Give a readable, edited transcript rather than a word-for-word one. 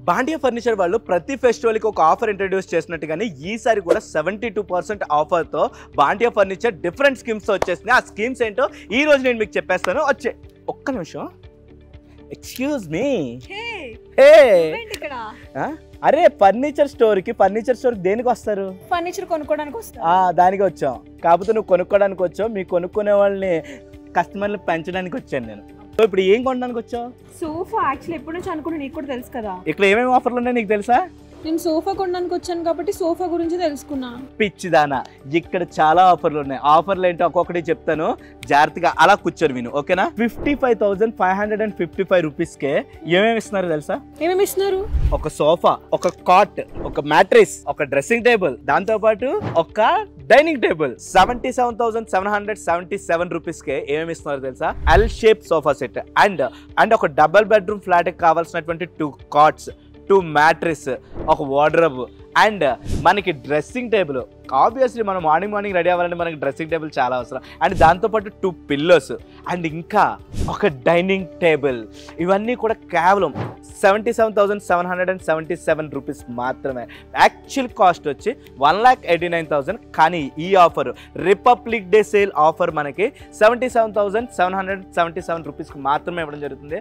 బాండియా furniture వాళ్ళు ప్రతి ఫెస్టివల్కి ఒక ఆఫర్ ఇంట్రడ్యూస్ చేసినట్టుగానే ఈసారి కూడా 72% ఆఫర్తో బాండియా ఫర్నిచర్ డిఫరెంట్ స్కీమ్స్ వచ్చేసినాయి. ఆ స్కీమ్స్ ఏంటో ఈ రోజు నేను మీకు చెప్పేస్తాను. ఒక్క నిమిషం, ఎక్స్క్యూజ్ మీ. అరే ఫర్నిచర్ స్టోర్కి దేనికి వస్తారు? ఫర్నిచర్ కొనుక్కోవడానికి వస్తారు. దానికి వచ్చాం. కాకపోతే నువ్వు కొనుక్కోవడానికి వచ్చావు. మీ కొనుక్కునే వాళ్ళని కస్టమర్లు పెంచడానికి వచ్చాను నేను. సో ఇప్పుడు ఏం కొనడానికి వచ్చావు? సోఫా. యాక్చువల్లీ ఎప్పటి నుంచి అనుకున్నా, నీకు కూడా తెలుసు కదా ఇక్కడ ఏమేమి ఆఫర్లు ఉన్నాయి నీకు తెలుసా? నేను సోఫా కొనడానికి వచ్చాను కాబట్టి సోఫా గురించి తెలుసుకున్నా. పిచ్చిదానా, ఇక్కడ చాలా ఆఫర్లు ఉన్నాయి. ఆఫర్లు ఏంటో ఒక్కొక్కటి చెప్తాను, జాగ్రత్తగా అలా కూర్చొని విను, ఓకేనా? 55,555 రూపీస్కే ఏమేమి ఇస్తున్నారు తెలుసా? ఏమేమి ఇస్తున్నారు? ఒక సోఫా, ఒక కాట్, ఒక మ్యాట్రెస్, ఒక డ్రెస్సింగ్ టేబుల్, దాంతో పాటు ఒక డైనింగ్ టేబుల్. 77,777 రూపీస్కే ఏమేమి ఇస్తున్నారు తెలుసా? L shape sofa set and ఒక డబుల్ బెడ్రూమ్ ఫ్లాట్ కి కావాల్సినటువంటి 2 కాట్స్, 2 మ్యాట్రెస్, ఒక వార్డ్రోబ్ అండ్ మనకి డ్రెస్సింగ్ టేబుల్. ఆబ్వియస్లీ మనం మార్నింగ్ రెడీ అవ్వాలంటే మనకి డ్రెస్సింగ్ టేబుల్ చాలా అవసరం. అండ్ దాంతోపాటు 2 పిల్లోస్ అండ్ ఇంకా ఒక డైనింగ్ టేబుల్. ఇవన్నీ కూడా కేవలం 77,777 రూపీస్ మాత్రమే. యాక్చువల్ కాస్ట్ వచ్చి 1,89,000. కానీ ఈ offer republic day sale offer మనకి 77,777 రూపీస్కి మాత్రమే ఇవ్వడం జరుగుతుంది.